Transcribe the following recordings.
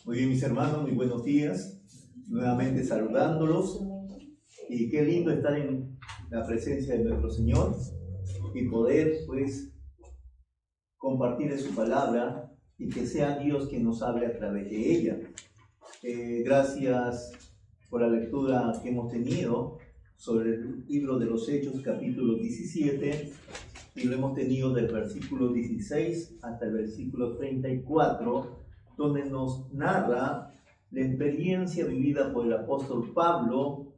Muy bien, mis hermanos, muy buenos días. Nuevamente saludándolos. Y qué lindo estar en la presencia de nuestro Señor y poder, pues, compartir de su palabra y que sea Dios quien nos hable a través de ella. Gracias por la lectura que hemos tenido sobre el libro de los Hechos, capítulo 17, y lo hemos tenido del versículo 16 hasta el versículo 34, donde nos narra la experiencia vivida por el apóstol Pablo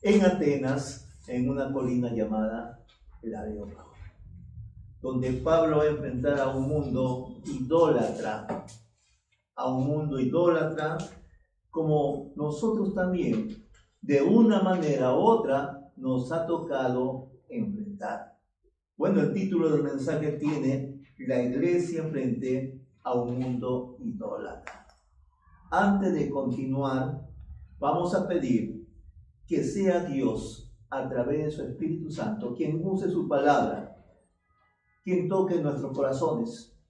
en Atenas, en una colina llamada el Areópago, donde Pablo va a enfrentar a un mundo idólatra, como nosotros también, de una manera u otra, nos ha tocado enfrentar. Bueno, el título del mensaje tiene La iglesia frente a un mundo idólatra. Antes de continuar, vamos a pedir que sea Dios, a través de su Espíritu Santo, quien use su palabra, quien toque nuestros corazones,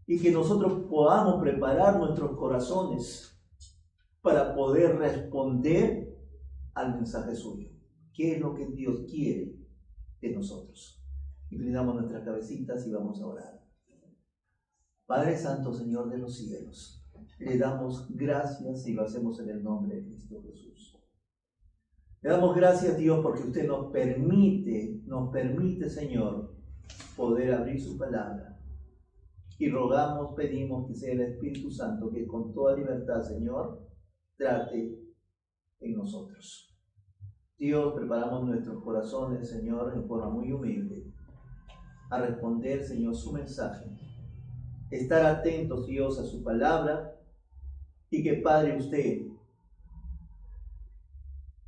y que nosotros podamos preparar nuestros corazones para poder responder al mensaje suyo. ¿Qué es lo que Dios quiere de nosotros? Inclinamos nuestras cabecitas y vamos a orar. Padre Santo, Señor de los cielos, le damos gracias y lo hacemos en el nombre de Cristo Jesús. Le damos gracias, Dios, porque usted nos permite, Señor, poder abrir su palabra. Y rogamos, pedimos que sea el Espíritu Santo que con toda libertad, Señor, trate en nosotros. Dios, preparamos nuestros corazones, Señor, en forma muy humilde, a responder, Señor, su mensaje. Estar atentos, Dios, a su palabra, y que, Padre, usted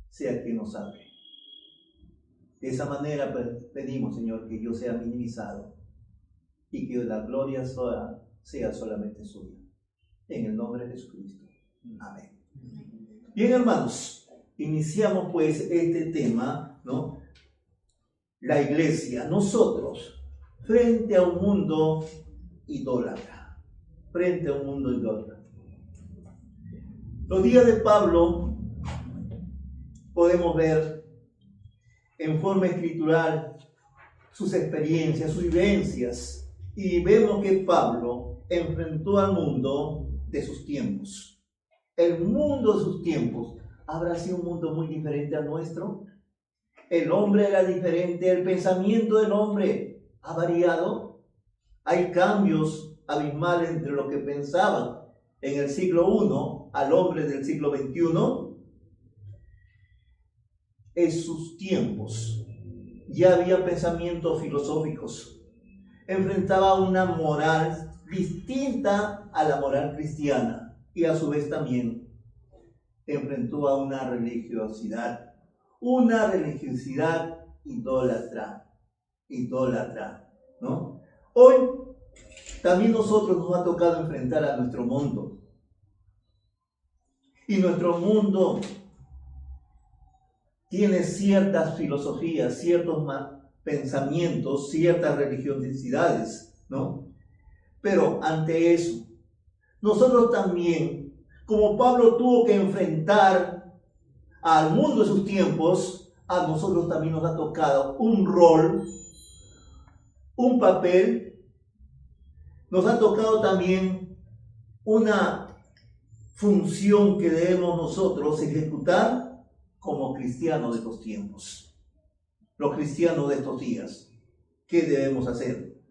sea quien nos hable. De esa manera pedimos, Señor, que yo sea minimizado y que la gloria sea solamente suya. En el nombre de Jesucristo. Amén. Bien, hermanos, iniciamos pues este tema, ¿no? La iglesia, nosotros, frente a un mundo idólatra. Los días de Pablo podemos ver en forma escritural sus experiencias, sus vivencias, y vemos que Pablo enfrentó al mundo de sus tiempos. El mundo de sus tiempos habrá sido un mundo muy diferente al nuestro. El hombre era diferente, el pensamiento del hombre ha variado. Hay cambios abismales entre lo que pensaban en el siglo I al hombre del siglo XXI. En sus tiempos ya había pensamientos filosóficos. Enfrentaba una moral distinta a la moral cristiana y a su vez también enfrentó a una religiosidad idólatra, ¿no? Hoy también nosotros nos ha tocado enfrentar a nuestro mundo. Y nuestro mundo tiene ciertas filosofías, ciertos pensamientos, ciertas religiosidades, ¿no? Pero ante eso, nosotros también, como Pablo tuvo que enfrentar al mundo de sus tiempos, a nosotros también nos ha tocado un rol, un papel, nos ha tocado también una función que debemos nosotros ejecutar como cristianos de estos tiempos. Los cristianos de estos días, ¿qué debemos hacer?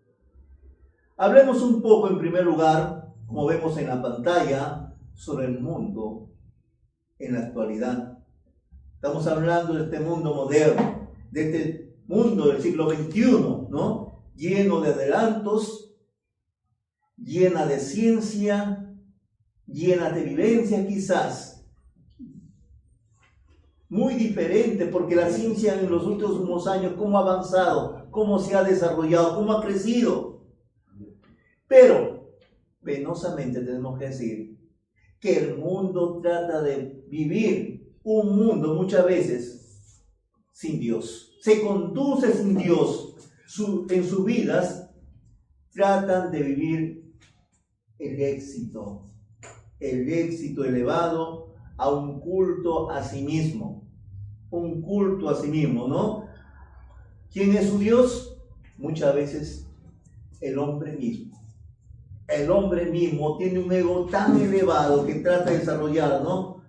Hablemos un poco en primer lugar, como vemos en la pantalla, sobre el mundo en la actualidad. Estamos hablando de este mundo moderno, de este mundo del siglo XXI, ¿no? Lleno de adelantos, llena de ciencia, llena de vivencia quizás. Muy diferente, porque la ciencia en los últimos años, cómo ha avanzado, cómo se ha desarrollado, cómo ha crecido. Pero, penosamente tenemos que decir que el mundo trata de vivir un mundo muchas veces sin Dios. Se conduce sin Dios. En sus vidas tratan de vivir el éxito elevado a un culto a sí mismo, ¿no? ¿Quién es su Dios? Muchas veces el hombre mismo. El hombre mismo tiene un ego tan elevado que trata de desarrollar, ¿no?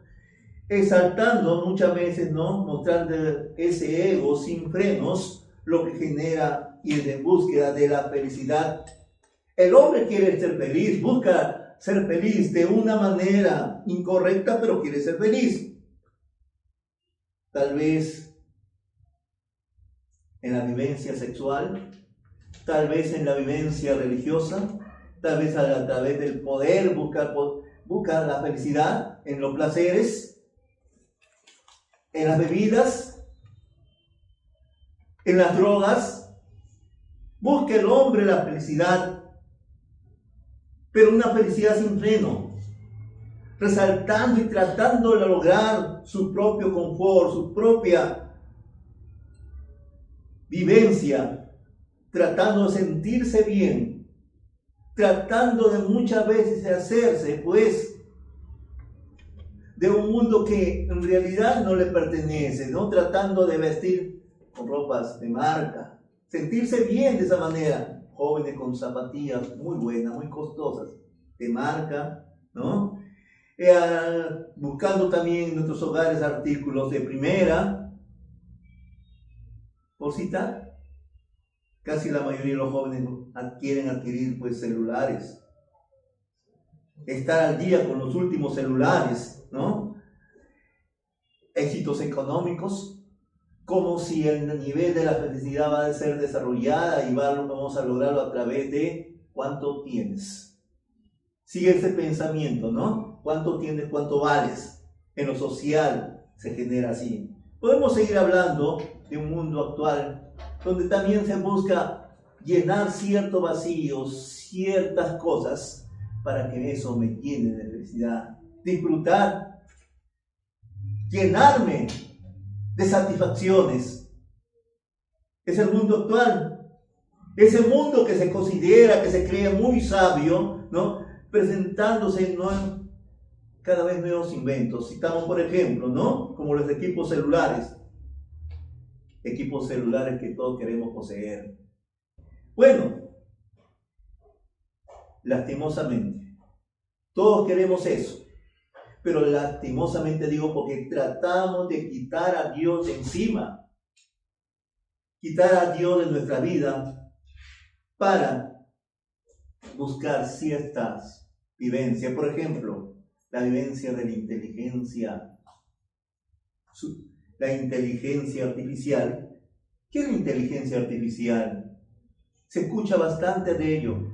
Exaltando muchas veces, ¿no? Mostrando ese ego sin frenos, lo que genera ir en búsqueda de la felicidad. El hombre quiere ser feliz, busca ser feliz de una manera incorrecta, pero quiere ser feliz. Tal vez en la vivencia sexual, tal vez en la vivencia religiosa, tal vez a través del poder buscar la felicidad en los placeres, en las bebidas, en las drogas. Busca el hombre la felicidad, pero una felicidad sin freno, resaltando y tratando de lograr su propio confort, su propia vivencia, tratando de sentirse bien, tratando de muchas veces de hacerse, pues, de un mundo que en realidad no le pertenece, ¿no? Tratando de vestir con ropas de marca, sentirse bien de esa manera. Jóvenes con zapatillas muy buenas, muy costosas, de marca, ¿no? Buscando también en nuestros hogares artículos de primera, por citar. Casi la mayoría de los jóvenes quieren adquirir pues celulares, estar al día con los últimos celulares, ¿no? Éxitos económicos, como si el nivel de la felicidad va a ser desarrollada y vamos a lograrlo a través de cuánto tienes. Sigue ese pensamiento, ¿no? ¿Cuánto tienes? ¿Cuánto vales? En lo social se genera así. Podemos seguir hablando de un mundo actual donde también se busca llenar ciertos vacíos, ciertas cosas, para que eso me llene de felicidad. Disfrutar, llenarme de satisfacciones. Es el mundo actual. Ese mundo que se considera, que se cree muy sabio, ¿no? Presentándose, ¿no?, cada vez nuevos inventos. Citamos, por ejemplo, ¿no?, como los equipos celulares que todos queremos poseer. Bueno, lastimosamente, todos queremos eso, pero lastimosamente digo porque tratamos de quitar a Dios de encima, quitar a Dios de nuestra vida para buscar ciertas vivencias. Por ejemplo, la vivencia de la inteligencia artificial. ¿Qué es la inteligencia artificial? Se escucha bastante de ello,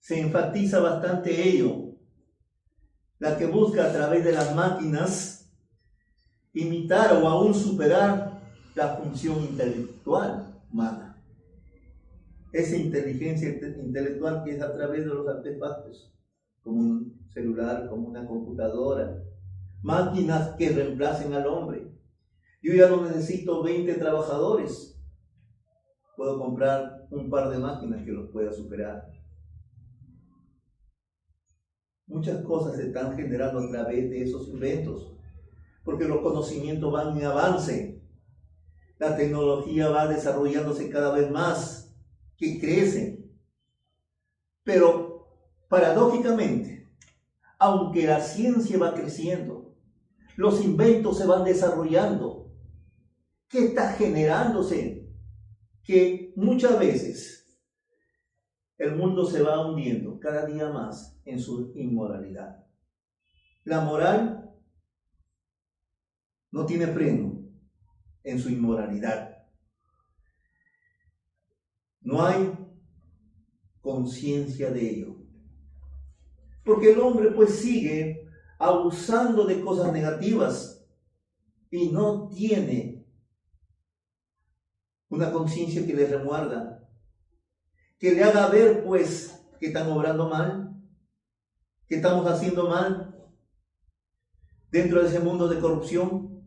se enfatiza bastante ello. La que busca a través de las máquinas imitar o aún superar la función intelectual humana. Esa inteligencia intelectual que es a través de los artefactos, como un celular, como una computadora, máquinas que reemplacen al hombre. Yo ya no necesito 20 trabajadores, puedo comprar un par de máquinas que los pueda superar. Muchas cosas se están generando a través de esos inventos, porque los conocimientos van en avance, la tecnología va desarrollándose cada vez más, que crece. Pero paradójicamente, aunque la ciencia va creciendo, los inventos se van desarrollando, ¿qué está generándose? Que muchas veces el mundo se va hundiendo cada día más en su inmoralidad. La moral no tiene freno en su inmoralidad. No hay conciencia de ello. Porque el hombre pues sigue abusando de cosas negativas y no tiene una conciencia que le remuerda, que le haga ver pues que están obrando mal, que estamos haciendo mal dentro de ese mundo de corrupción,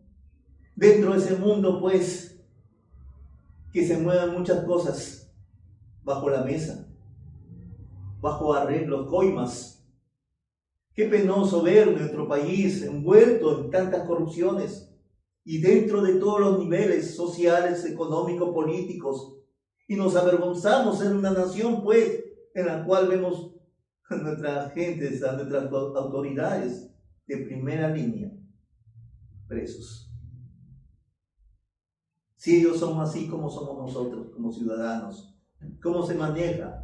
dentro de ese mundo pues que se muevan muchas cosas bajo la mesa. bajo arreglos, coimas. Qué penoso ver nuestro país envuelto en tantas corrupciones y dentro de todos los niveles sociales, económicos, políticos. Y nos avergonzamos ser una nación, pues, en la cual vemos a nuestras gentes, a nuestras autoridades de primera línea presos. Si ellos son así, como somos nosotros como ciudadanos, ¿cómo se maneja?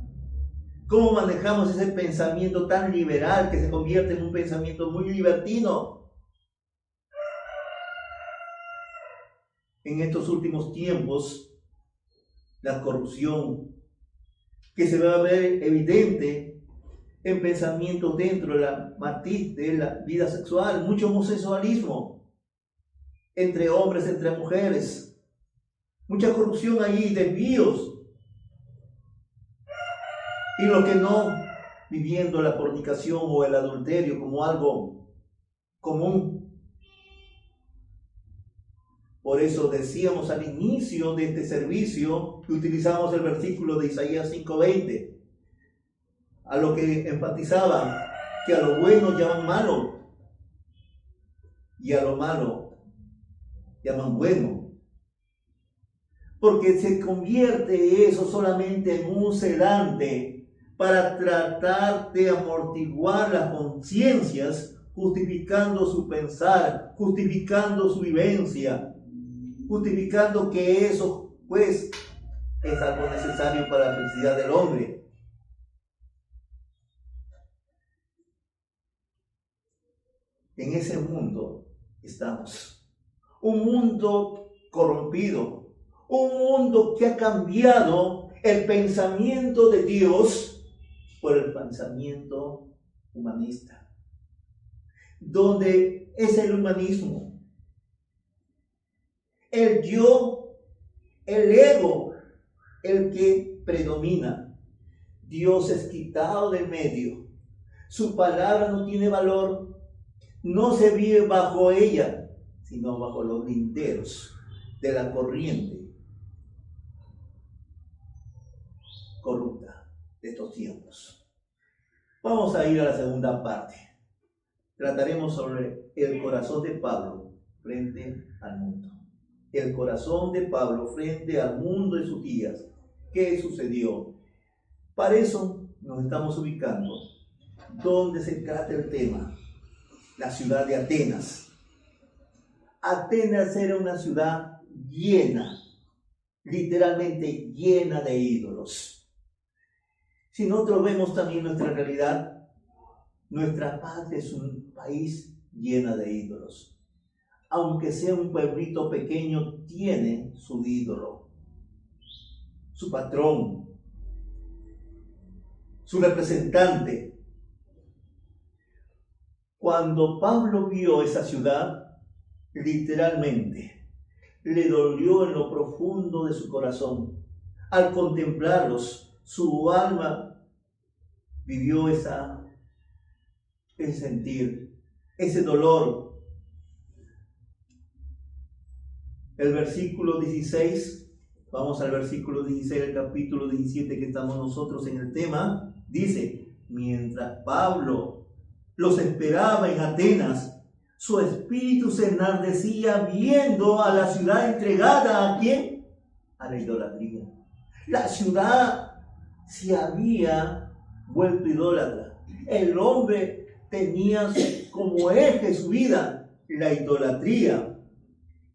¿Cómo manejamos ese pensamiento tan liberal que se convierte en un pensamiento muy libertino? En estos últimos tiempos, la corrupción que se va a ver evidente en pensamientos dentro de la matriz de la vida sexual, mucho homosexualismo entre hombres, entre mujeres, mucha corrupción ahí, desvíos. Y lo que no, viviendo la fornicación o el adulterio como algo común. Por eso decíamos al inicio de este servicio que utilizamos el versículo de Isaías 5:20, a lo que enfatizaba que a lo bueno llaman malo y a lo malo llaman bueno. Porque se convierte eso solamente en un sedante para tratar de amortiguar las conciencias, justificando su pensar, justificando su vivencia, justificando que eso, pues, es algo necesario para la felicidad del hombre. En ese mundo estamos. Un mundo corrompido. Un mundo que ha cambiado el pensamiento de Dios por el pensamiento humanista, donde es el humanismo, el yo, el ego, el que predomina. Dios es quitado del medio, su palabra no tiene valor, no se vive bajo ella, sino bajo los linderos de la corriente corrupta de estos tiempos. Vamos a ir a la segunda parte. Trataremos sobre el corazón de Pablo frente al mundo. El corazón de Pablo frente al mundo de sus días. ¿Qué sucedió? Para eso nos estamos ubicando donde se trata el tema, la ciudad de Atenas. Atenas era una ciudad llena, literalmente llena de ídolos. Si nosotros vemos también nuestra realidad, nuestra patria es un país lleno de ídolos. Aunque sea un pueblito pequeño, tiene su ídolo, su patrón, su representante. Cuando Pablo vio esa ciudad, literalmente, le dolió en lo profundo de su corazón. Al contemplarlos, su alma vivió ese sentir, ese dolor. El versículo 16, vamos al versículo 16 del capítulo 17 que estamos nosotros en el tema, dice: mientras Pablo los esperaba en Atenas, su espíritu se enardecía viendo a la ciudad entregada ¿a quién? A la idolatría. La ciudad se había vuelto idólatra. El hombre tenía como eje su vida la idolatría.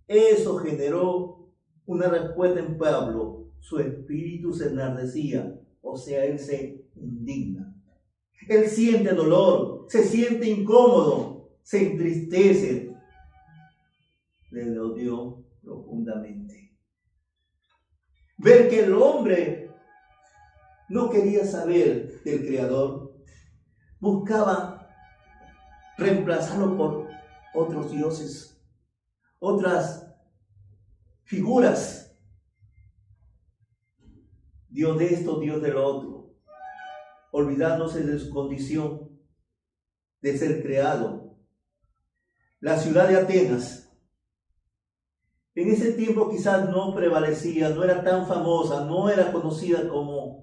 Eso generó una respuesta en Pablo. Su espíritu se enardecía, o sea, él se indigna. Él siente dolor, se siente incómodo, se entristece. Le dolió profundamente ver que el hombre no quería saber del Creador, buscaba reemplazarlo por otros dioses, otras figuras, Dios de esto, Dios del otro, olvidándose de su condición de ser creado. La ciudad de Atenas, en ese tiempo quizás no prevalecía, no era tan famosa, no era conocida como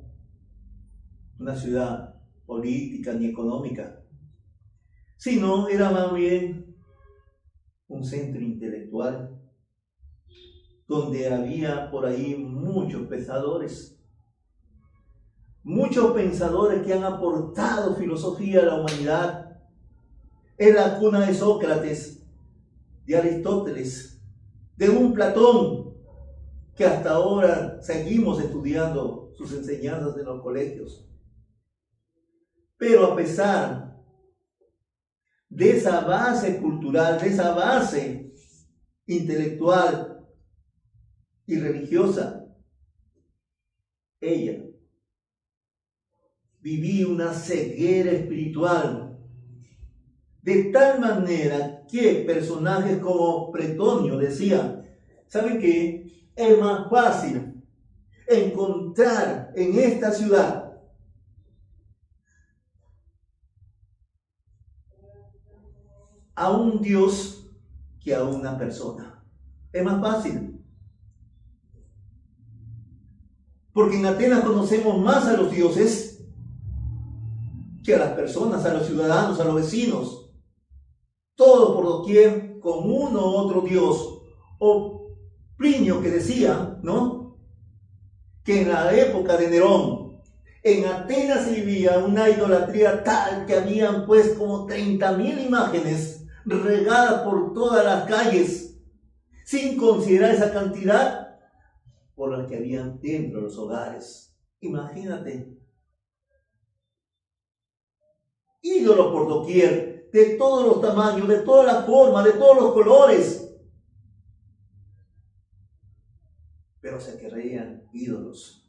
una ciudad política ni económica, sino era más bien un centro intelectual, donde había por ahí muchos pensadores que han aportado filosofía a la humanidad. Es la cuna de Sócrates, de Aristóteles, de un Platón, que hasta ahora seguimos estudiando sus enseñanzas en los colegios. Pero a pesar de esa base cultural, de esa base intelectual y religiosa, ella vivía una ceguera espiritual, de tal manera que personajes como Pretonio decían: ¿saben qué? Es más fácil encontrar en esta ciudad a un Dios que a una persona. Es más fácil. Porque en Atenas conocemos más a los dioses que a las personas, a los ciudadanos, a los vecinos. Todo por doquier con uno u otro dios. O Plinio, que decía, ¿no?, que en la época de Nerón, en Atenas se vivía una idolatría tal que habían pues como 30.000 imágenes regadas por todas las calles, sin considerar esa cantidad por las que habían dentro de los hogares. Imagínate. Ídolos por doquier, de todos los tamaños, de todas las formas, de todos los colores. Pero se creían ídolos.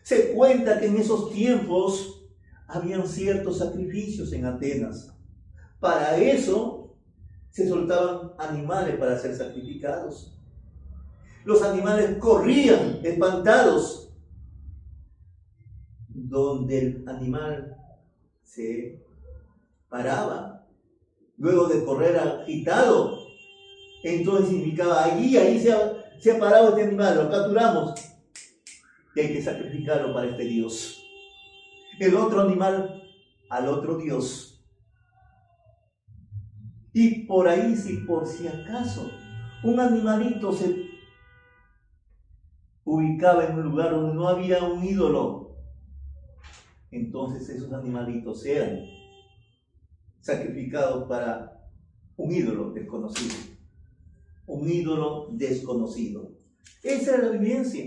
Se cuenta que en esos tiempos habían ciertos sacrificios en Atenas. Para eso se soltaban animales para ser sacrificados. Los animales corrían espantados. Donde el animal se paraba, luego de correr agitado, entonces significaba ahí se ha parado este animal, lo capturamos y hay que sacrificarlo para este Dios. El otro animal al otro Dios. Y por ahí, si por si acaso un animalito se ubicaba en un lugar donde no había un ídolo, entonces esos animalitos eran sacrificados para un ídolo desconocido. Un ídolo desconocido. Esa era la vivencia.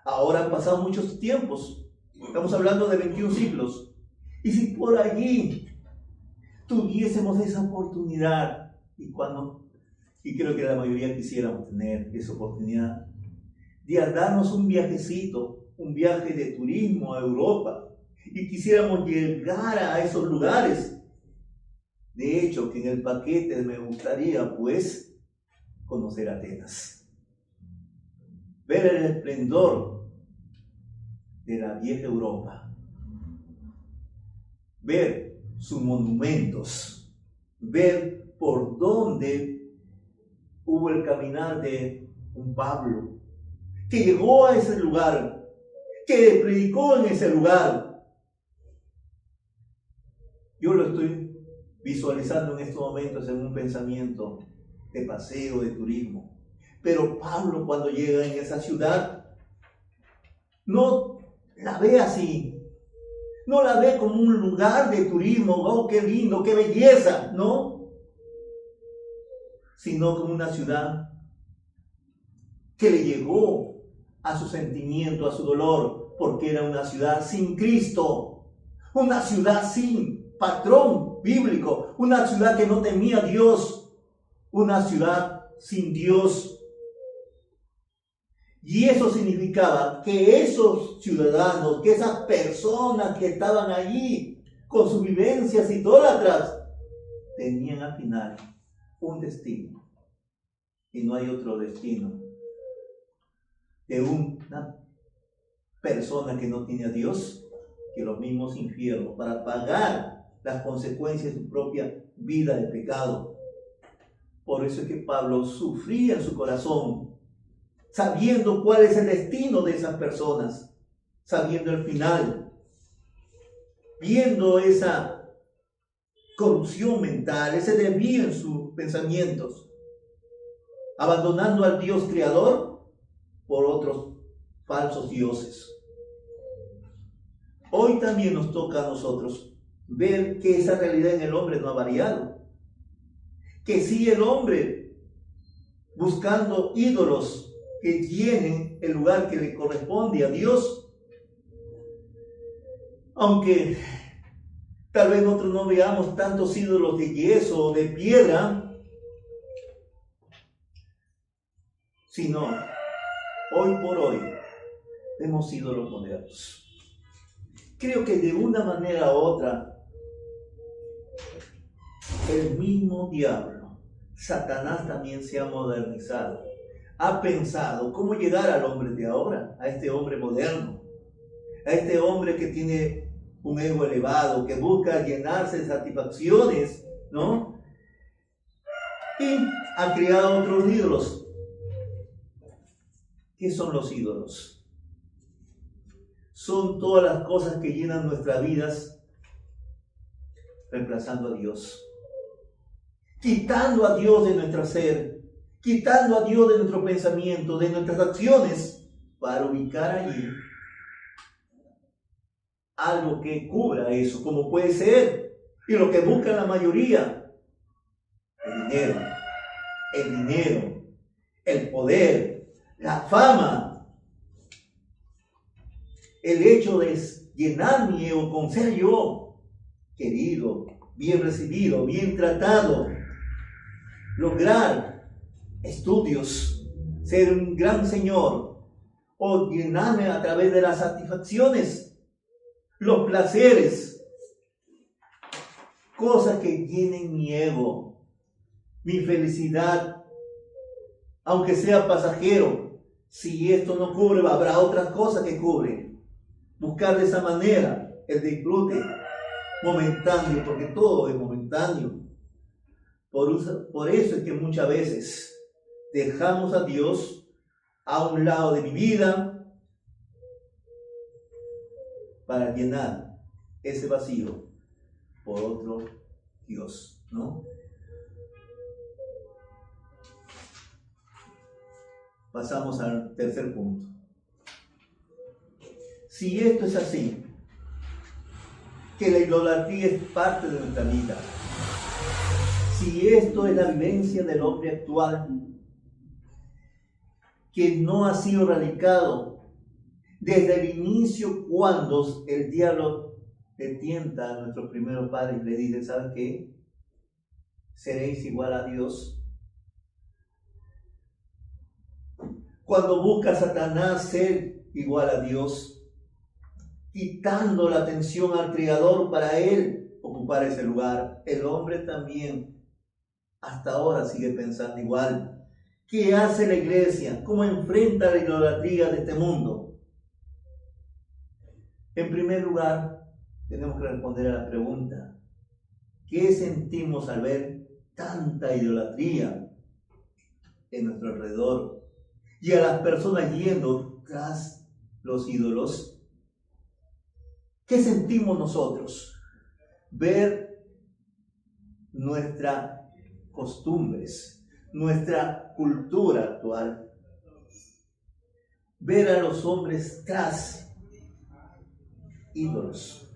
Ahora han pasado muchos tiempos. Estamos hablando de 21 siglos. Y si por allí tuviésemos esa oportunidad, y creo que la mayoría quisiéramos tener esa oportunidad, de darnos un viajecito, un viaje de turismo a Europa, y quisiéramos llegar a esos lugares. De hecho, que en el paquete me gustaría, pues, conocer Atenas. Ver el esplendor de la vieja Europa. Ver sus monumentos. Ver por dónde hubo el caminar de un Pablo, que llegó a ese lugar, que predicó en ese lugar. Yo lo estoy visualizando en estos momentos en un pensamiento de paseo, de turismo. Pero Pablo, cuando llega en esa ciudad, no la ve así. No la ve como un lugar de turismo, oh, qué lindo, qué belleza, ¿no? Sino como una ciudad que le llegó a su sentimiento, a su dolor, porque era una ciudad sin Cristo, una ciudad sin patrón bíblico, una ciudad que no temía a Dios, una ciudad sin Dios. Y eso significaba que esos ciudadanos, que esas personas que estaban allí con sus vivencias idólatras, tenían al final un destino. Y no hay otro destino de una persona que no tiene a Dios que los mismos infiernos, para pagar las consecuencias de su propia vida de pecado. Por eso es que Pablo sufría en su corazón, sabiendo cuál es el destino de esas personas, sabiendo el final. viendo esa corrupción mental, ese desvío en sus pensamientos, abandonando al Dios creador por otros falsos dioses. Hoy también nos toca a nosotros ver que esa realidad en el hombre no ha variado, que sigue el hombre buscando ídolos que llenen el lugar que le corresponde a Dios. Aunque tal vez nosotros no veamos tantos ídolos de yeso o de piedra, sino hoy por hoy vemos ídolos modernos. Creo que de una manera u otra, el mismo diablo, Satanás, también se ha modernizado. Ha pensado cómo llegar al hombre de ahora, a este hombre moderno, a este hombre que tiene un ego elevado, que busca llenarse de satisfacciones, ¿no? Y ha creado otros ídolos. ¿Qué son los ídolos? Son todas las cosas que llenan nuestras vidas reemplazando a Dios, quitando a Dios de nuestro ser, quitando a Dios de nuestro pensamiento, de nuestras acciones, para ubicar allí algo que cubra eso, como puede ser, y lo que busca la mayoría, el dinero, el poder, la fama, el hecho de llenar mi ego con ser yo querido, bien recibido, bien tratado, lograr estudios, ser un gran señor, o llenarme a través de las satisfacciones, los placeres, cosas que llenen mi ego, mi felicidad, aunque sea pasajero. Si esto no cubre, habrá otras cosas que cubren. Buscar de esa manera el disfrute momentáneo, porque todo es momentáneo. Por eso es que muchas veces dejamos a Dios a un lado de mi vida para llenar ese vacío por otro Dios, ¿no? Pasamos al tercer punto. Si esto es así, que la idolatría es parte de nuestra vida, si esto es la vivencia del hombre actual, que no ha sido radicado desde el inicio, cuando el diablo le tienta a nuestros primeros padres y le dice, ¿saben qué? Seréis igual a Dios. Cuando busca Satanás ser igual a Dios, quitando la atención al Creador para él ocupar ese lugar, el hombre también hasta ahora sigue pensando igual. ¿Qué hace la iglesia? ¿Cómo enfrenta la idolatría de este mundo? En primer lugar, tenemos que responder a la pregunta: ¿qué sentimos al ver tanta idolatría en nuestro alrededor y a las personas yendo tras los ídolos? ¿Qué sentimos nosotros? Ver nuestras costumbres, nuestra cultura actual, ver a los hombres tras ídolos.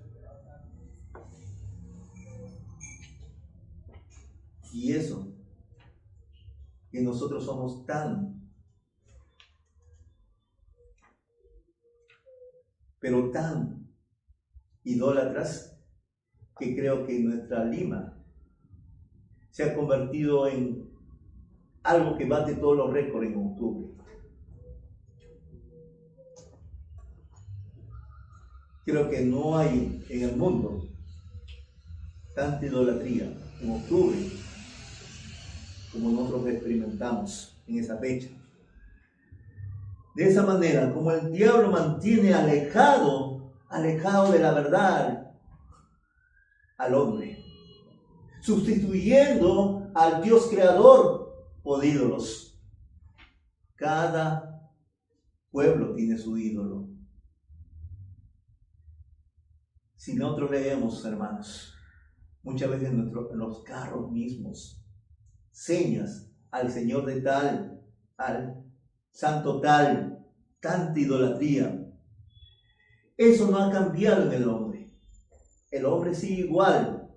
Y eso, que nosotros somos pero tan idólatras, que creo que nuestra Lima se ha convertido en algo que bate todos los récords en octubre. Creo que no hay en el mundo tanta idolatría en octubre como nosotros experimentamos en esa fecha. De esa manera, como el diablo mantiene alejado de la verdad al hombre, sustituyendo al Dios creador por ídolos. Cada pueblo tiene su ídolo. Si nosotros leemos, hermanos, muchas veces en los carros mismos, señas al Señor de tal, al santo tal, tanta idolatría. Eso no ha cambiado en el hombre. El hombre sigue igual.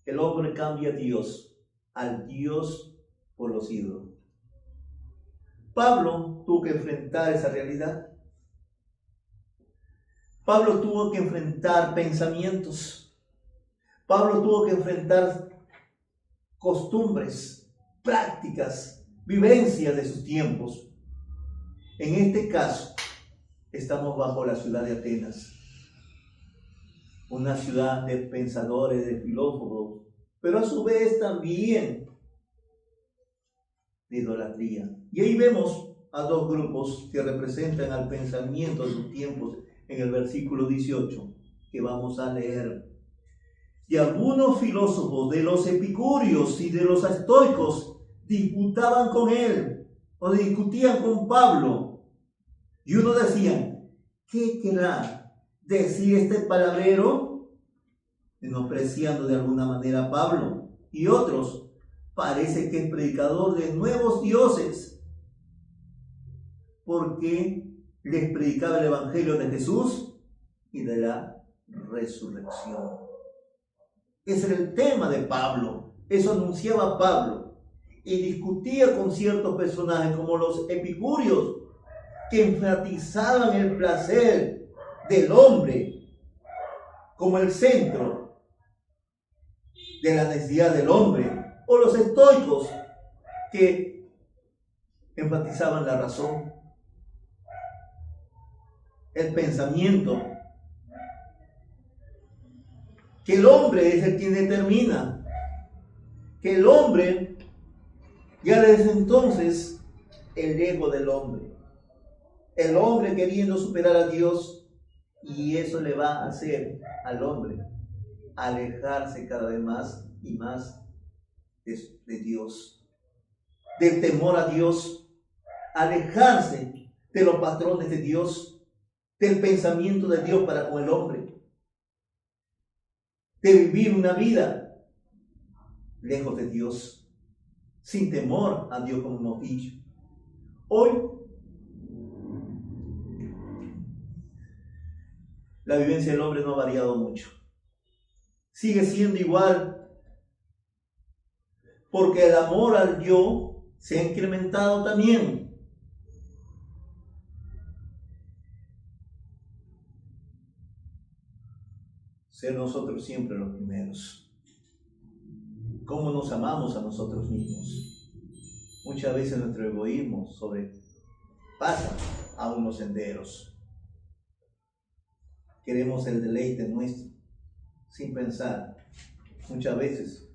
El hombre cambia a Dios, al Dios por los ídolos. Pablo tuvo que enfrentar esa realidad. Pablo tuvo que enfrentar pensamientos. Pablo tuvo que enfrentar costumbres, prácticas, vivencias de sus tiempos. En este caso, estamos bajo la ciudad de Atenas, una ciudad de pensadores, de filósofos, pero a su vez también de idolatría. Y ahí vemos a dos grupos que representan al pensamiento de sus tiempos en el versículo 18 que vamos a leer. Y algunos filósofos de los epicúreos y de los estoicos disputaban con él o discutían con Pablo. Y uno decía, ¿qué querrá decir este palabrero? Menospreciando de alguna manera a Pablo. Y otros, parece que es predicador de nuevos dioses, porque les predicaba el evangelio de Jesús y de la resurrección. Ese era el tema de Pablo, eso anunciaba Pablo, y discutía con ciertos personajes como los epicúreos, que enfatizaban el placer del hombre como el centro de la necesidad del hombre, o los estoicos, que enfatizaban la razón, el pensamiento, que el hombre es el quien determina, que el hombre, ya desde entonces, el ego del hombre, el hombre queriendo superar a Dios, y eso le va a hacer al hombre alejarse cada vez más y más de Dios, del temor a Dios, alejarse de los patrones de Dios, del pensamiento de Dios para con el hombre, de vivir una vida lejos de Dios, sin temor a Dios, como hemos dicho. Hoy, la vivencia del hombre no ha variado mucho. Sigue siendo igual, porque el amor al yo se ha incrementado también. Ser nosotros siempre los primeros. ¿Cómo nos amamos a nosotros mismos? Muchas veces nuestro egoísmo sobrepasa a unos senderos. Queremos el deleite nuestro, sin pensar muchas veces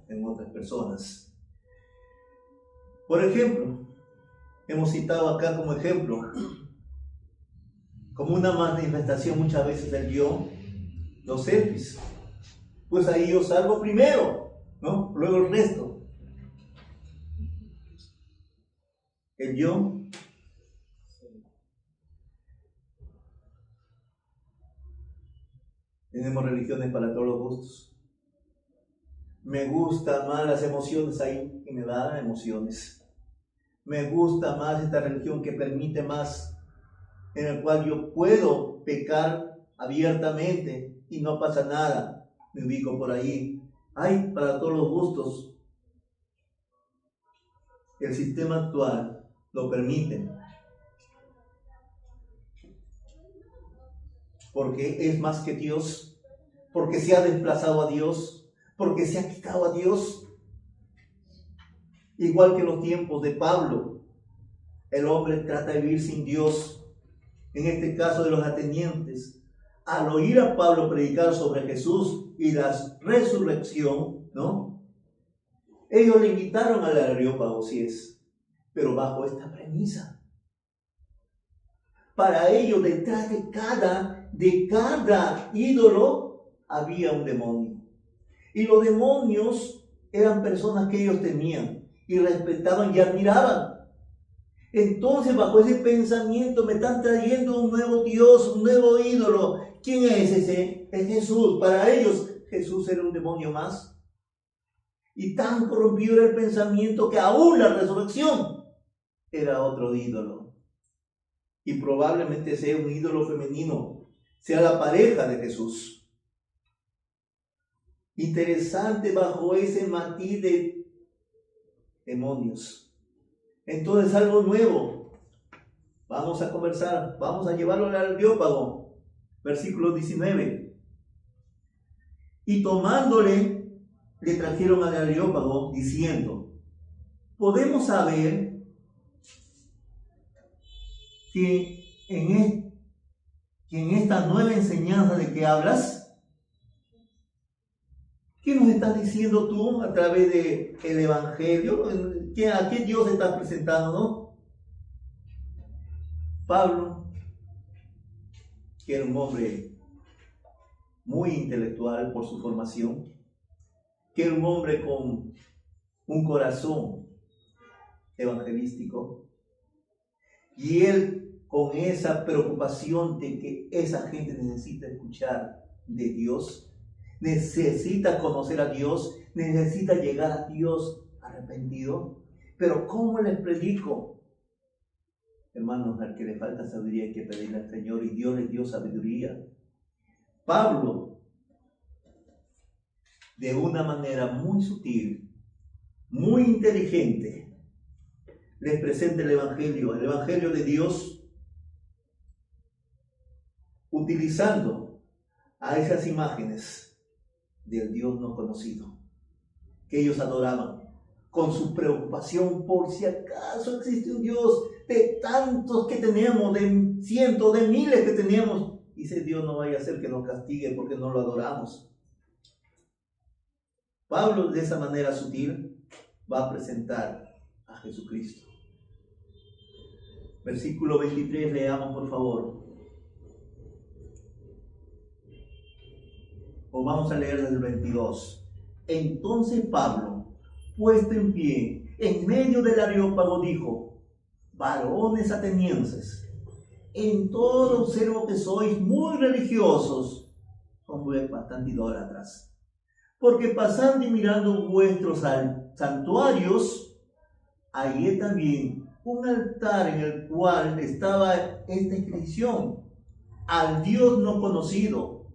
en otras personas. Por ejemplo, hemos citado acá como ejemplo, como una manifestación muchas veces del yo, los selfies. Pues ahí yo salgo primero, ¿no? Luego el resto. El yo. Tenemos religiones para todos los gustos. Me gustan más las emociones ahí y me dan emociones. Me gusta más esta religión que permite más, en el cual yo puedo pecar abiertamente y no pasa nada. Me ubico por ahí. Hay para todos los gustos. El sistema actual lo permite. Porque es más que Dios, porque se ha desplazado a Dios, porque se ha quitado a Dios. Igual que en los tiempos de Pablo, el hombre trata de vivir sin Dios. En este caso de los atenienses, al oír a Pablo predicar sobre Jesús y la resurrección, ¿no? Ellos le invitaron al Areópago, si es, pero bajo esta premisa. Para ellos, detrás de cada ídolo había un demonio. Y los demonios eran personas que ellos temían y respetaban y admiraban. Entonces, bajo ese pensamiento me están trayendo un nuevo Dios, un nuevo ídolo. ¿Quién es ese? Es Jesús. Para ellos, Jesús era un demonio más. Y tan corrompido era el pensamiento que aún la resurrección era otro ídolo. Y probablemente sea un ídolo femenino, sea la pareja de Jesús. Interesante bajo ese matiz de demonios. Entonces algo nuevo. Vamos a conversar, vamos a llevarlo al Areópago. Versículo 19. Y tomándole, le trajeron al Areópago diciendo: podemos saber que en esta nueva enseñanza de que hablas, ¿qué nos estás diciendo tú a través del Evangelio? ¿A qué Dios estás presentando, no? Pablo, que era un hombre muy intelectual por su formación, que era un hombre con un corazón evangelístico, y él con esa preocupación de que esa gente necesita escuchar de Dios, necesita conocer a Dios, necesita llegar a Dios arrepentido. Pero ¿cómo les predico? Hermanos, al que le falta sabiduría hay que pedirle al Señor, y Dios les dio sabiduría. Pablo, de una manera muy sutil, muy inteligente, les presenta el Evangelio de Dios, utilizando a esas imágenes del Dios no conocido que ellos adoraban, con su preocupación por si acaso existe un Dios de tantos que tenemos, de cientos, de miles que tenemos, y ese Dios no vaya a ser que nos castigue porque no lo adoramos. Pablo, de esa manera sutil, va a presentar a Jesucristo. Versículo 23, leamos por favor. O vamos a leer desde el 22. Entonces Pablo, puesto en pie, en medio del Areópago, dijo: varones atenienses, en todo observo que sois muy religiosos, son bastante idólatras. Porque pasando y mirando vuestros santuarios, hallé también un altar en el cual estaba esta inscripción: al Dios no conocido,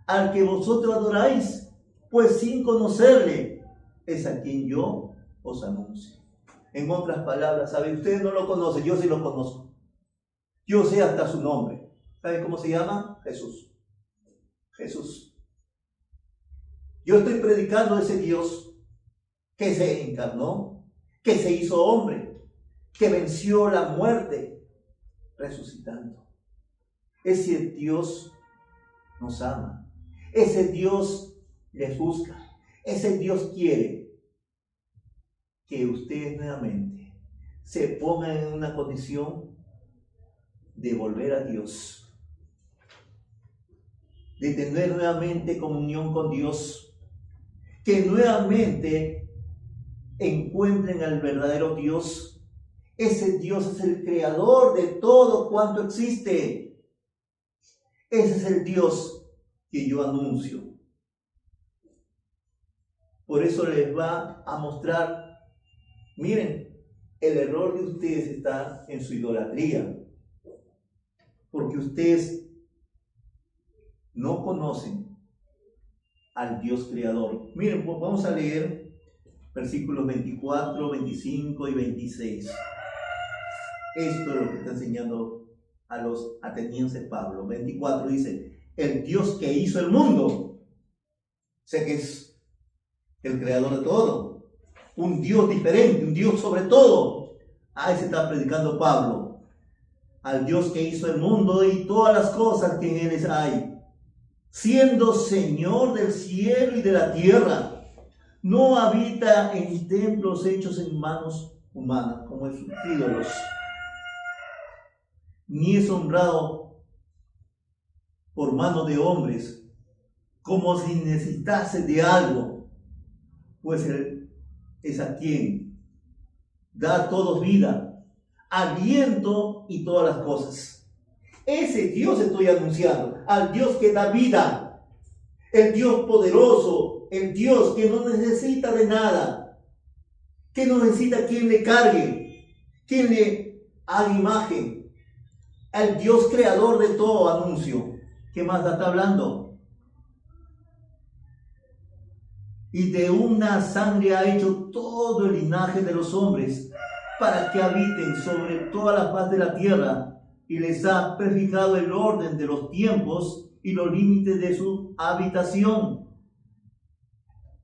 al que vosotros adoráis, pues sin conocerle, es a quien yo os anuncio. En otras palabras, ¿sabe? Ustedes no lo conocen, yo sí lo conozco. Yo sé hasta su nombre. ¿Sabe cómo se llama? Jesús. Jesús. Yo estoy predicando a ese Dios que se encarnó, que se hizo hombre, que venció la muerte, resucitando. Ese Dios nos ama. Ese Dios les busca. Ese Dios quiere que ustedes nuevamente se pongan en una condición de volver a Dios, de tener nuevamente comunión con Dios, que nuevamente encuentren al verdadero Dios. Ese Dios es el creador de todo cuanto existe. Ese es el Dios que yo anuncio. Por eso les va a mostrar, miren, el error de ustedes está en su idolatría, porque ustedes no conocen al Dios creador. Miren, vamos a leer versículos 24, 25 y 26. Esto es lo que está enseñando a los atenienses Pablo. 24 dice: el Dios que hizo el mundo. Sé que es el creador de todo, un Dios diferente, un Dios sobre todo. A ese está predicando Pablo, al Dios que hizo el mundo y todas las cosas que en él hay, siendo Señor del cielo y de la tierra. No habita en templos hechos en manos humanas, como en sus ídolos, ni es honrado por mano de hombres, como si necesitase de algo, pues Él es a quien da a todos vida, aliento y todas las cosas. Ese Dios estoy anunciando, al Dios que da vida, el Dios poderoso, el Dios que no necesita de nada, que no necesita quien le cargue, quien le haga imagen, al Dios creador de todo anuncio. ¿Qué más está hablando? Y de una sangre ha hecho todo el linaje de los hombres, para que habiten sobre toda la faz de la tierra, y les ha prefijado el orden de los tiempos y los límites de su habitación.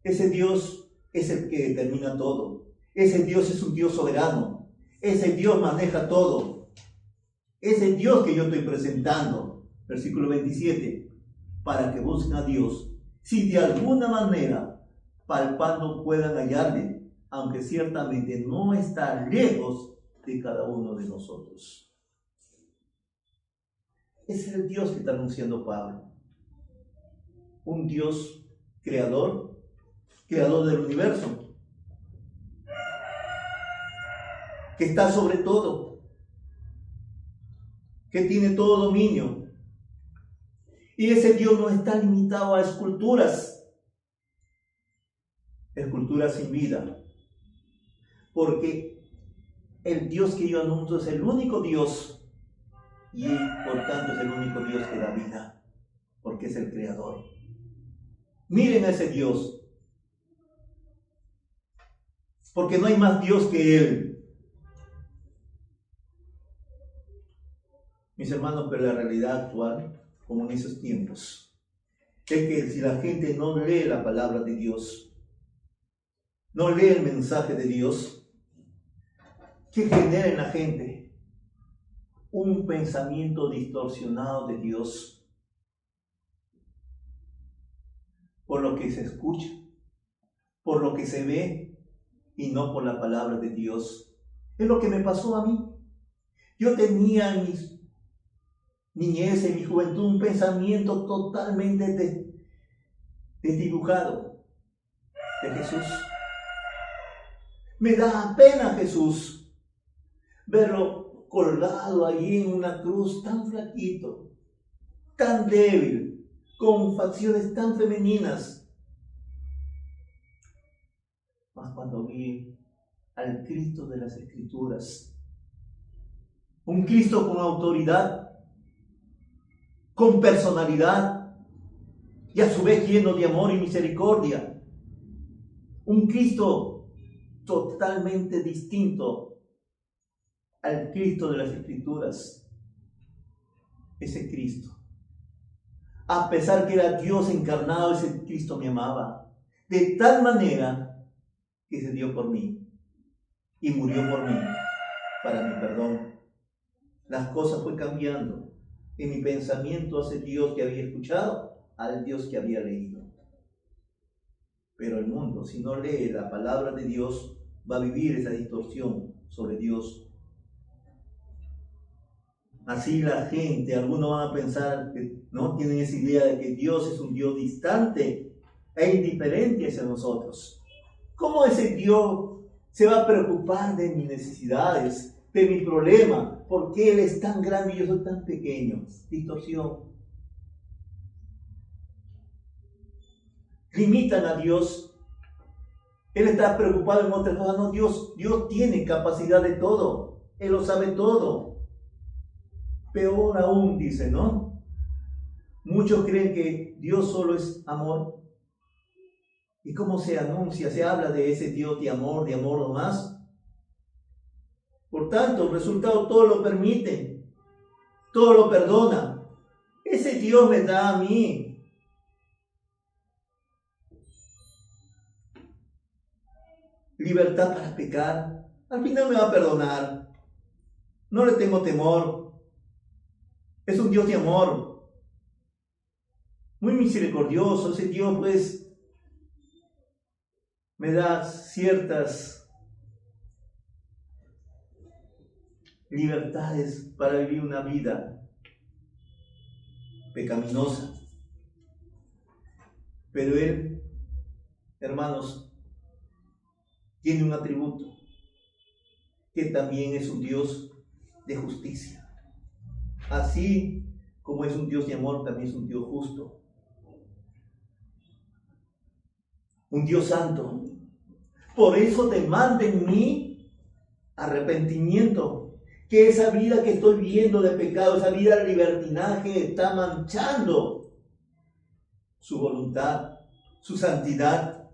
Ese Dios es el que determina todo. Ese Dios es un Dios soberano. Ese Dios maneja todo. Ese Dios que yo estoy presentando. Versículo 27. Para que busquen a Dios, si de alguna manera palpando puedan hallarle, aunque ciertamente no está lejos de cada uno de nosotros. Ese es el Dios que está anunciando Pablo. Un Dios creador, creador del universo, que está sobre todo, que tiene todo dominio. Y ese Dios no está limitado a esculturas sin vida, porque el Dios que yo anuncio es el único Dios, y por tanto es el único Dios que da vida, porque es el creador. Miren a ese Dios, porque no hay más Dios que Él. Mis hermanos, pero la realidad actual, como en esos tiempos, es que si la gente no lee la palabra de Dios, no lee el mensaje de Dios, ¿qué genera en la gente? Un pensamiento distorsionado de Dios, por lo que se escucha, por lo que se ve, y no por la palabra de Dios. Es lo que me pasó a mí. Yo tenía en mi niñez, en mi juventud, un pensamiento totalmente desdibujado de Jesús. Me da pena Jesús, verlo colgado allí en una cruz, tan flaquito, tan débil, con facciones tan femeninas. Mas cuando vi al Cristo de las Escrituras, un Cristo con autoridad, con personalidad, y a su vez lleno de amor y misericordia, un Cristo totalmente distinto al Cristo de las Escrituras. Ese Cristo, a pesar que era Dios encarnado, ese Cristo me amaba de tal manera que se dio por mí y murió por mí para mi perdón. Las cosas fue cambiando en mi pensamiento hacia Dios que había escuchado al Dios que había leído. Pero el mundo, si no lee la palabra de Dios, va a vivir esa distorsión sobre Dios. Así la gente, algunos van a pensar que no tienen esa idea de que Dios es un Dios distante e indiferente hacia nosotros. ¿Cómo ese Dios se va a preocupar de mis necesidades, de mi problema? ¿Por qué Él es tan grande y yo soy tan pequeño? Distorsión. Limitan a Dios. Él está preocupado en otras cosas. No, Dios tiene capacidad de todo. Él lo sabe todo. Peor aún, dice, ¿no? Muchos creen que Dios solo es amor. ¿Y cómo se anuncia? Se habla de ese Dios de amor nomás. Por tanto, el resultado todo lo permite, todo lo perdona. Ese Dios me da a mí libertad para pecar. Al final me va a perdonar. No le tengo temor. Es un Dios de amor, muy misericordioso. Ese Dios, pues, me da ciertas libertades para vivir una vida pecaminosa. Pero Él, hermanos, tiene un atributo, que también es un Dios de justicia. Así como es un Dios de amor, también es un Dios justo. Un Dios santo. Por eso demanda en mí arrepentimiento. Que esa vida que estoy viviendo de pecado, esa vida de libertinaje está manchando su voluntad, su santidad,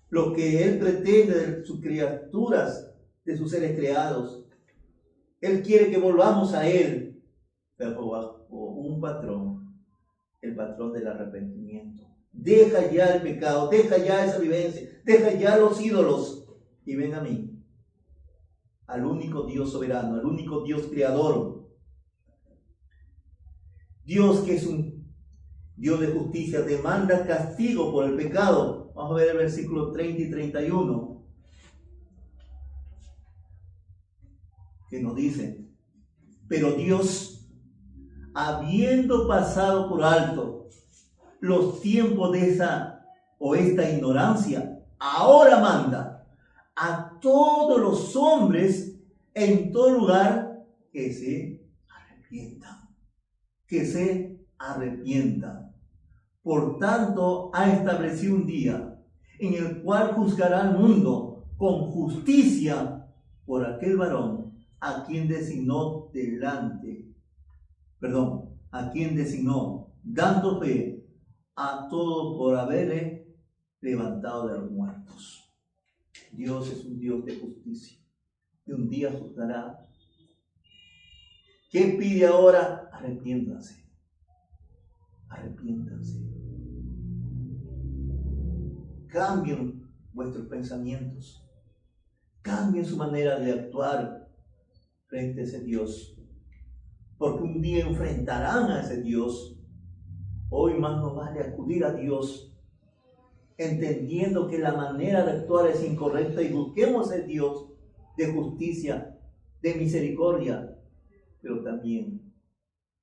lo que Él pretende de sus criaturas, de sus seres creados. Él quiere que volvamos a Él, pero bajo un patrón, el patrón del arrepentimiento. Deja ya el pecado, deja ya esa vivencia, deja ya los ídolos y ven a mí, al único Dios soberano, al único Dios creador. Dios que es un Dios de justicia, demanda castigo por el pecado. Vamos a ver el versículo 30 y 31. Que nos dice: pero Dios, habiendo pasado por alto los tiempos de esta ignorancia, ahora manda a todos los hombres en todo lugar que se arrepientan. Que se arrepientan. Por tanto, ha establecido un día en el cual juzgará al mundo con justicia por aquel varón a quien designó dando fe a todo por haberle levantado de los muertos. Dios es un Dios de justicia y un día juzgará. ¿Qué pide ahora? Arrepiéntanse. Arrepiéntanse. Cambien vuestros pensamientos. Cambien su manera de actuar frente a ese Dios. Porque un día enfrentarán a ese Dios. Hoy más nos vale acudir a Dios, entendiendo que la manera de actuar es incorrecta, y busquemos el Dios de justicia, de misericordia, pero también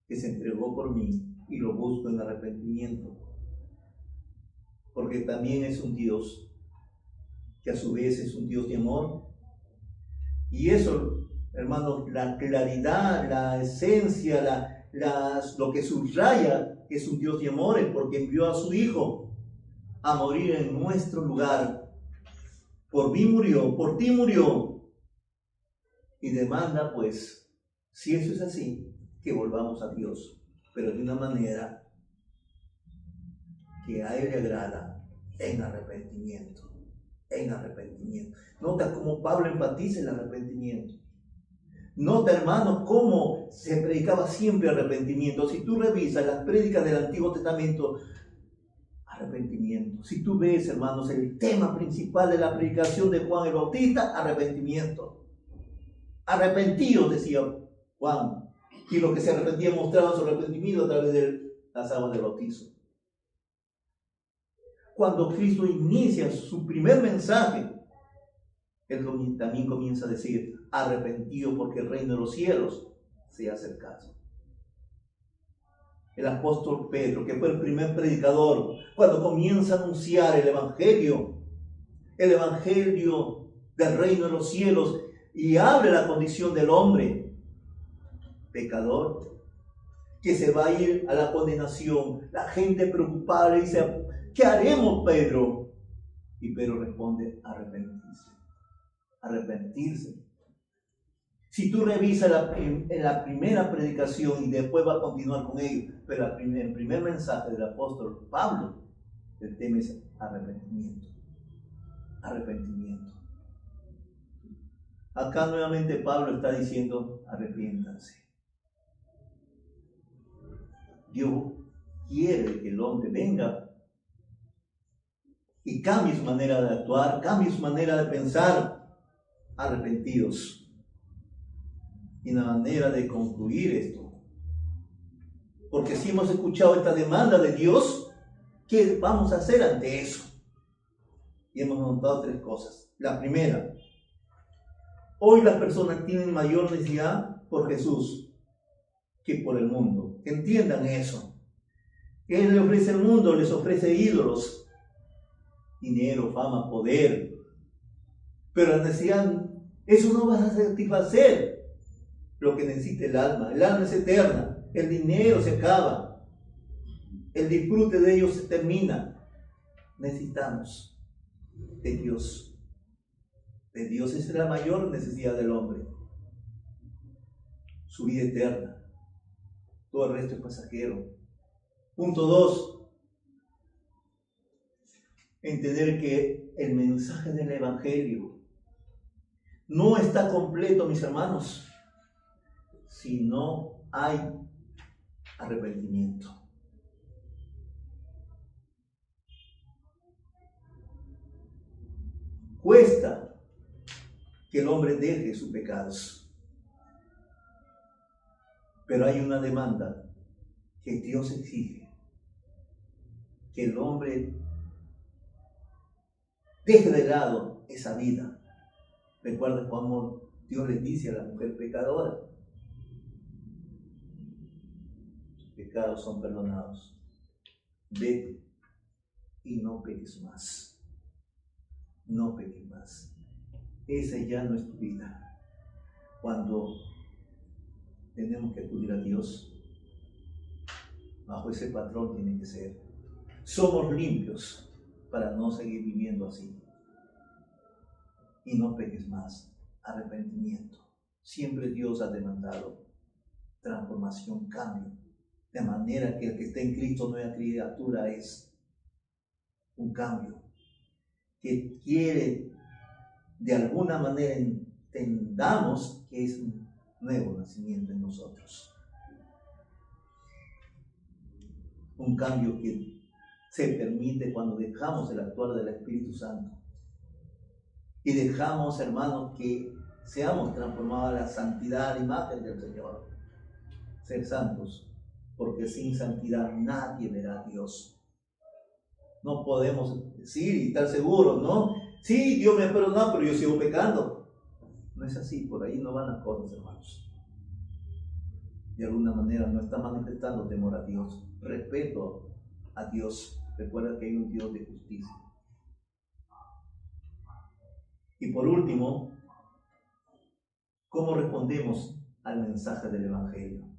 que se entregó por mí, y lo busco en arrepentimiento. Porque también es un Dios que a su vez es un Dios de amor. Y eso, hermanos, la claridad, la esencia, lo que subraya que es un Dios de amor, es porque envió a su Hijo a morir en nuestro lugar. Por mí murió, por ti murió. Y demanda, pues, si eso es así, que volvamos a Dios, pero de una manera que a Él le agrada, en arrepentimiento. En arrepentimiento. Nota cómo Pablo enfatiza el arrepentimiento. Nota, hermanos, cómo se predicaba siempre arrepentimiento. Si tú revisas las prédicas del Antiguo Testamento, arrepentimiento. Si tú ves, hermanos, el tema principal de la predicación de Juan el Bautista, arrepentimiento. Arrepentidos, decía Juan. Y los que se arrepentían mostraban su arrepentimiento a través de las aguas del bautizo. Cuando Cristo inicia su primer mensaje, Él también comienza a decir: arrepentido, porque el reino de los cielos se ha acercado. El apóstol Pedro, que fue el primer predicador, cuando comienza a anunciar el evangelio del reino de los cielos, y abre la condición del hombre pecador, que se va a ir a la condenación. La gente preocupada le dice: ¿qué haremos, Pedro? Y Pedro responde: arrepentirse. Arrepentirse. Si tú revisas la primera predicación, y después va a continuar con ello, pero el primer mensaje del apóstol Pablo, el tema es arrepentimiento. Arrepentimiento. Acá nuevamente Pablo está diciendo: arrepiéntanse. Dios quiere que el hombre venga y cambie su manera de actuar, cambie su manera de pensar, arrepentidos. Y la manera de concluir esto, porque si hemos escuchado esta demanda de Dios, ¿qué vamos a hacer ante eso? Y hemos notado tres cosas. La primera: hoy las personas tienen mayor necesidad por Jesús que por el mundo. Que entiendan eso. ¿Qué le ofrece el mundo? Les ofrece ídolos, dinero, fama, poder. Pero la necesidad, eso no va a satisfacer lo que necesita el alma. El alma es eterna, el dinero se acaba, el disfrute de ellos se termina. Necesitamos de Dios. De Dios es la mayor necesidad del hombre. Su vida eterna. Todo el resto es pasajero. Punto 2. Entender que el mensaje del Evangelio no está completo, mis hermanos, si no hay arrepentimiento. Cuesta que el hombre deje sus pecados, pero hay una demanda que Dios exige, que el hombre deje de lado esa vida. Recuerda cómo Dios le dice a la mujer pecadora: tus pecados son perdonados, vete y no peques más. No peques más. Esa ya no es tu vida. Cuando tenemos que acudir a Dios, bajo ese patrón tiene que ser: somos limpios para no seguir viviendo así. Y no peques más. Arrepentimiento. Siempre Dios ha demandado transformación, cambio, de manera que el que está en Cristo, nueva criatura es. Un cambio que quiere de alguna manera entendamos que es un nuevo nacimiento en nosotros. Un cambio que se permite cuando dejamos el actuar del Espíritu Santo y dejamos, hermanos, que seamos transformados a la santidad, a la imagen del Señor. Ser santos, porque sin santidad nadie verá a Dios. No podemos decir y estar seguros, ¿no? Sí, Dios me ha perdonado, pero yo sigo pecando. No es así, por ahí no van las cosas, hermanos. De alguna manera no está manifestando temor a Dios, respeto a Dios. Recuerda que hay un Dios de justicia. Y por último, ¿cómo respondemos al mensaje del Evangelio?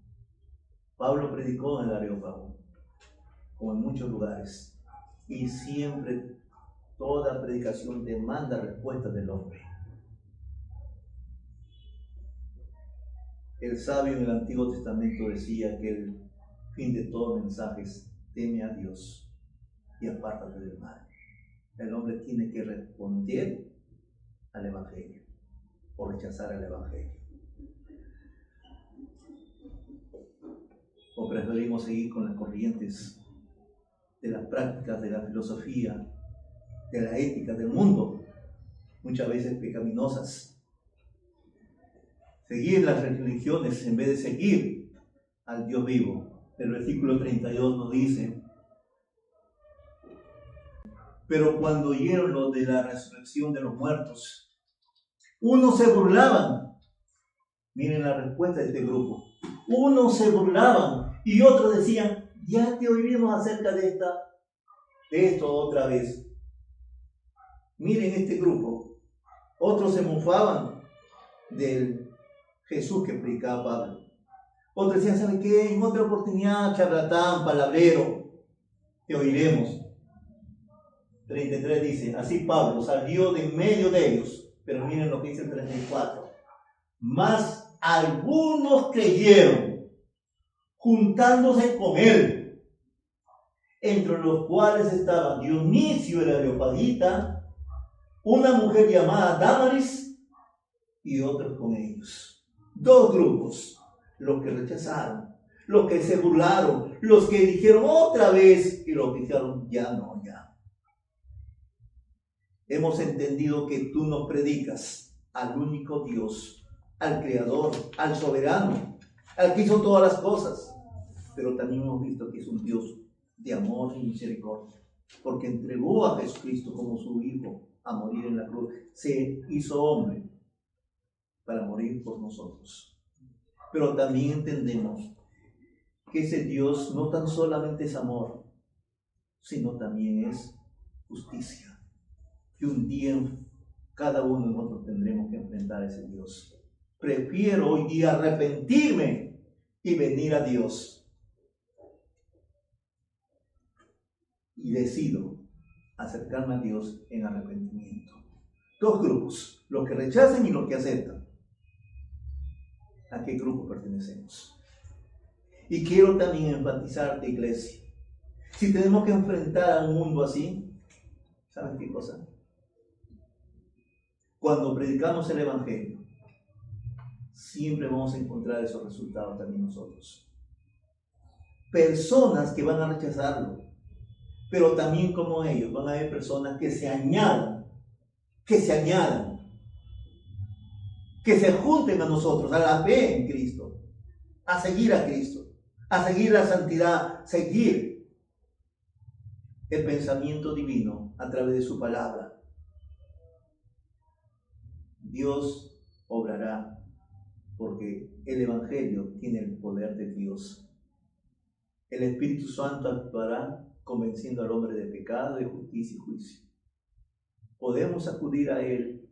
Pablo predicó en el Areópago, como en muchos lugares, y siempre toda predicación demanda respuesta del hombre. El sabio en el Antiguo Testamento decía que el fin de todo mensaje es: teme a Dios y apártate del mal. El hombre tiene que responder al Evangelio o rechazar el Evangelio. O preferimos seguir con las corrientes de las prácticas, de la filosofía, de la ética del mundo, muchas veces pecaminosas. Seguir las religiones en vez de seguir al Dios vivo. El versículo 32 nos dice: pero cuando oyeron lo de la resurrección de los muertos, unos se burlaban. Miren la respuesta de este grupo. Unos se burlaban y otros decían: ya te oímos acerca de esto otra vez. Miren este grupo. Otros se mofaban del Jesús que predicaba Pablo. Otros decían: ¿sabe qué? En otra oportunidad, charlatán, palabrero, te oiremos. 33 dice: así Pablo salió de en medio de ellos. Pero miren lo que dice el 34. Mas algunos creyeron, juntándose con él, entre los cuales estaban Dionisio el Areopagita, una mujer llamada Dámaris y otros con ellos. Dos grupos: los que rechazaron, los que se burlaron, los que dijeron otra vez y los que dijeron ya no, ya. Hemos entendido que tú nos predicas al único Dios, al Creador, al Soberano, al que hizo todas las cosas, pero también hemos visto que es un Dios de amor y misericordia, porque entregó a Jesucristo como su Hijo a morir en la cruz. Se hizo hombre para morir por nosotros. Pero también entendemos que ese Dios no tan solamente es amor, sino también es justicia. Que un día cada uno de nosotros tendremos que enfrentar a ese Dios. prefiero hoy día arrepentirme y venir a Dios. Y decido acercarme a Dios en arrepentimiento. Dos grupos, los que rechazan y los que aceptan. ¿A qué grupo pertenecemos? Y quiero también enfatizarte, iglesia. Si tenemos que enfrentar a un mundo así, ¿sabes qué cosa? Cuando predicamos el Evangelio, siempre vamos a encontrar esos resultados también nosotros. Personas que van a rechazarlo, pero también como ellos van a haber personas que se añadan, que se junten a nosotros, a la fe en Cristo, a seguir a Cristo, a seguir la santidad, seguir el pensamiento divino a través de su palabra. Dios obrará porque el Evangelio tiene el poder de Dios. El Espíritu Santo actuará convenciendo al hombre de pecado, de justicia y juicio. Podemos acudir a Él.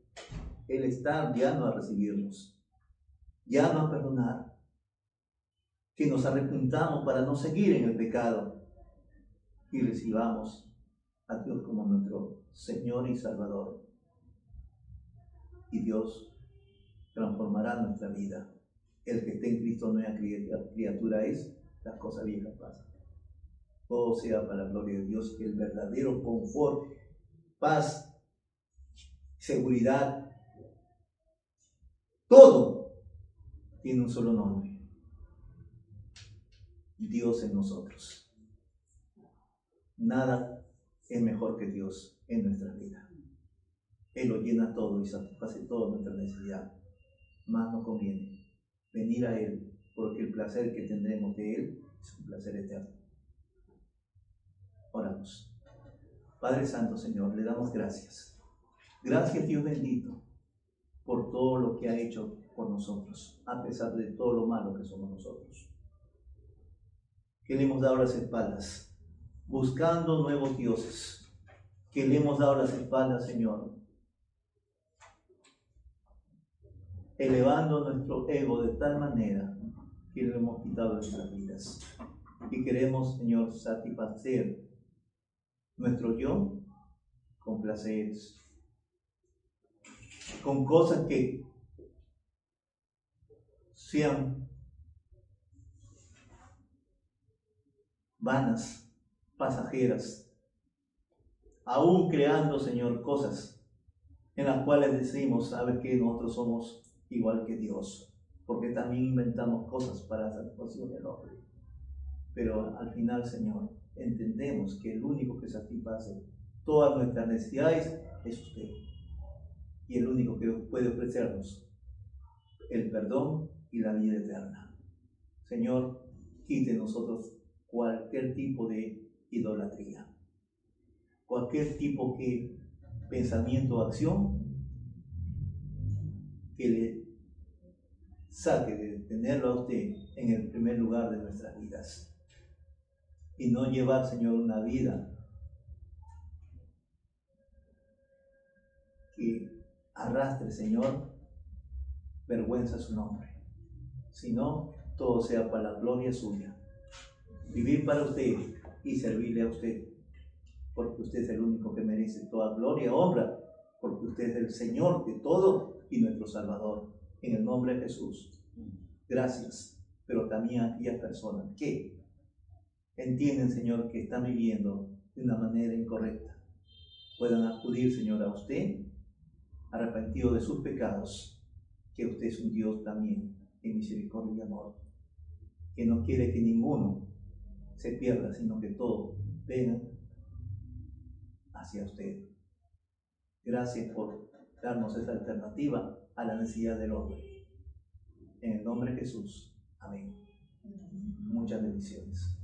Él está llano a recibirnos, llano a perdonar, que nos arrepintamos para no seguir en el pecado y recibamos a Dios como nuestro Señor y Salvador. Y Dios transformará nuestra vida. El que esté en Cristo nueva criatura es, las cosas viejas pasan. Todo sea para la gloria de Dios, que el verdadero confort, paz, seguridad, todo tiene un solo nombre: Dios en nosotros. Nada es mejor que Dios en nuestra vida. Él lo llena todo y satisface toda nuestra necesidad. Más nos conviene venir a Él, porque el placer que tendremos de Él es un placer eterno. Oramos. Padre Santo, Señor, le damos gracias. Gracias, Dios bendito, por todo lo que ha hecho por nosotros, a pesar de todo lo malo que somos nosotros. Que le hemos dado las espaldas, buscando nuevos dioses. Que le hemos dado las espaldas, Señor, elevando nuestro ego de tal manera que lo hemos quitado de nuestras vidas. Y queremos, Señor, satisfacer nuestro yo con placeres, con cosas que sean vanas, pasajeras, aún creando, Señor, cosas en las cuales decimos, ¿sabes qué? Nosotros somos igual que Dios, porque también inventamos cosas para la satisfacción del hombre. Pero al final, Señor, entendemos que el único que satisface todas nuestras necesidades es usted. Y el único que puede ofrecernos el perdón y la vida eterna. Señor, quite de nosotros cualquier tipo de idolatría, cualquier tipo de pensamiento o acción que le saque de tenerlo a usted en el primer lugar de nuestras vidas. Y no llevar, Señor, una vida que arrastre, Señor, vergüenza a su nombre, sino todo sea para la gloria suya. Vivir para usted y servirle a usted, porque usted es el único que merece toda gloria, honra, porque usted es el Señor de todo y nuestro Salvador. En el nombre de Jesús, gracias. Pero también a aquellas personas que entienden, Señor, que están viviendo de una manera incorrecta, puedan acudir, Señor, a usted, arrepentido de sus pecados, que usted es un Dios también en misericordia y amor, que no quiere que ninguno se pierda, sino que todos vengan hacia usted. Gracias por darnos esta alternativa a la necesidad del hombre. En el nombre de Jesús. Amén. Muchas bendiciones.